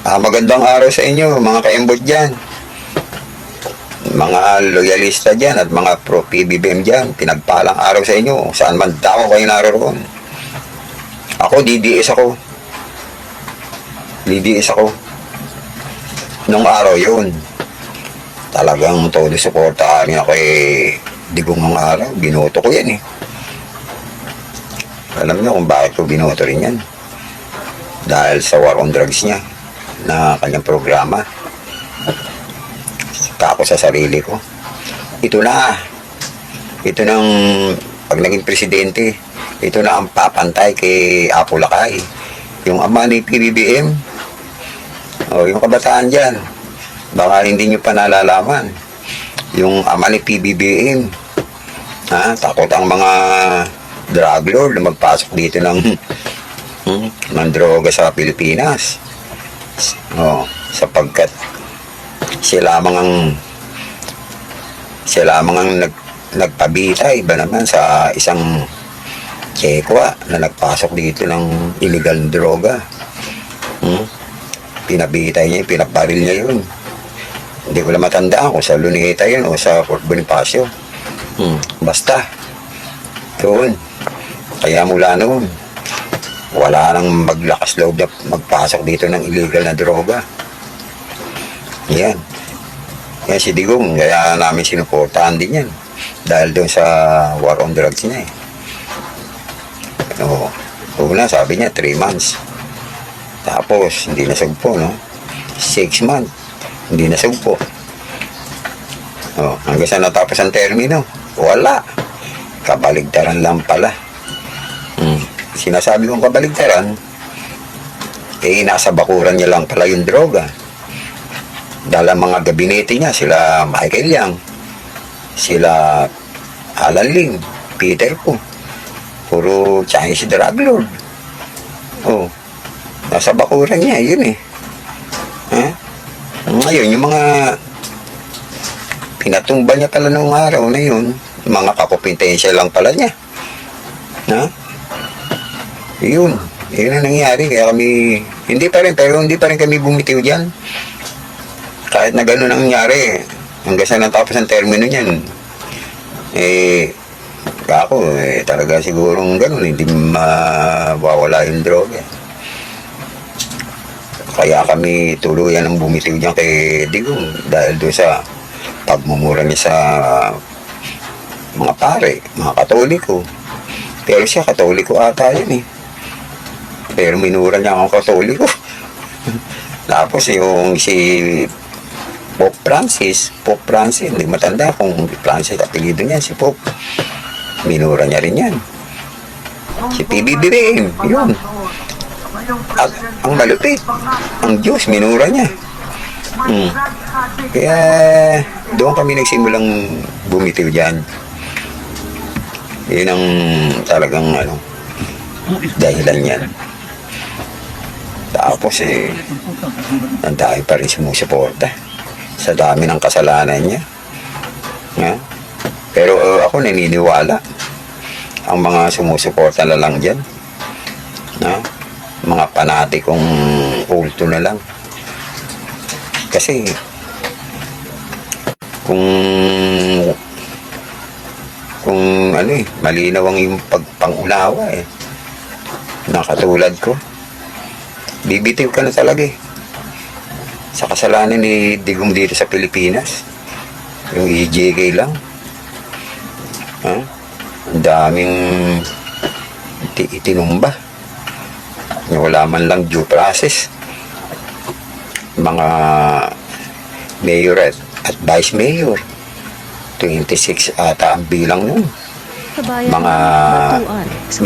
Magandang araw sa inyo, mga ka-embod dyan. Mga loyalista dyan at mga pro-PBBM dyan. Pinagpalang araw sa inyo, saan man dako kayo naroon. Ako, DDS ako. DDS ako. Nung araw yun, talagang todo suportahan niya kay Digong ng araw. Binoto ko yan eh. Alam niyo kung bakit ko binoto rin yan. Dahil sa war on drugs niya na kanyang programa. Kako sa sarili ko. Ito nang pag naging presidente, ito na ang papantay kay Apo Lakay. Yung ama ni PBBM, o yung kabataan dyan, baka hindi nyo pa nalalaman. Yung ama ni PBBM, takot ang mga drug lord na magpasok dito ng droga sa Pilipinas. Sapagkat sila lamang ang nagpabitay ba naman sa isang Chekwa na nagpasok dito ng illegal na droga. Pinabitay niya, pinabaril niya yun. Hindi ko lang matandaan kung sa Luneta yun o sa Fort Bonifacio. Basta doon. Kaya mula noon, wala nang maglakas loob na magpasok dito ng illegal na droga. Yan si Digong, kaya namin sinuportahan din yan dahil doon sa war on drugs niya eh. Una sabi niya 3 months, tapos hindi nasugpo, 6 months hindi nasugpo, hanggang sa natapos ang termino, wala. Kabaligtaran lang pala. Sinasabi kong kabaligtaran, nasa bakuran niya lang pala yung droga. Dahil ang mga gabinete niya, sila Michael Yang, sila Alan Lim, Peter Ko, puro Chinese drug lord. Nasa bakuran niya, yun eh. Ngayon, yung mga pinatumba niya pala nung araw na yun, mga kapopintensya lang pala niya. Yun ang nangyari. Kaya kami, hindi pa rin kami bumitiw dyan. Kahit na gano'n ang nangyari, hanggang sa natapos ang termino niyan, talaga sigurong gano'n, hindi mawawala yung droga. Kaya kami tuluyan ang bumitiw dyan kay Digong dahil doon sa pagmumura niya sa mga pare, mga Katoliko. Pero siya, Katoliko ata yun eh. Pero minura niya akong Katoliko. Tapos yung si Pope Francis, hindi matanda kung Francis apelido niya, si Pope. Minura niya rin yan. Si PBBM, yun. At ang malupit, ang Diyos, minura niya. Kaya doon kami nagsimulang bumitiw dyan. Yun ang talagang dahilan yan. Tapos ang dami pa rin sumusuporta sa dami ng kasalanan niya. Pero ako naniniwala ang mga sumusuporta na lang dyan, mga panatikong kulto na lang. Kasi kung malinaw ang yung pagpangunawa na katulad ko, bibitiw ka na talaga sa kasalanan ni Digong dito sa Pilipinas. Yung EJK lang, ang daming itinumba, wala man lang due process. Mga mayor at vice mayor, 26 ata ang bilang nun. Mga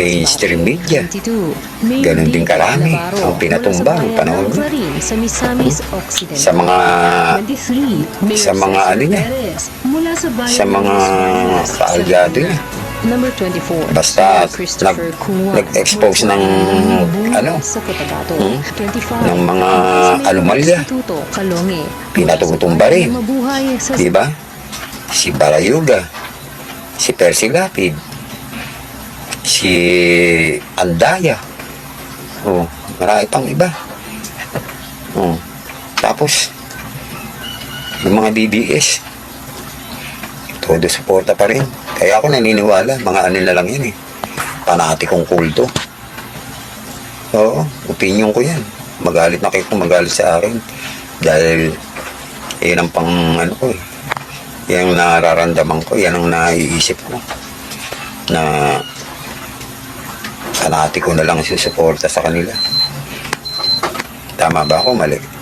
mainstream media, ganun din karami ang pinatumba ng panahon sa mga kaalyado niya. Basta nag-expose ng ng mga anomalya, pinatutumba rin, diba? Si Barayuga, si Percy Lapid, si Andaya, marami pang iba. Oh. Tapos, yung mga DDS, todo suporta pa rin. Kaya ako naniniwala, mga ano na lang yan eh. Panatikong kulto. Oo, opinion ko yan. Magalit na kayo kung magalit sa akin. Dahil, yan ang pang ano ko eh. Yan ang nararamdaman ko, yan ang naiisip ko. Na panatiko na lang susuporta sa kanila. Tama ba ako? Mali.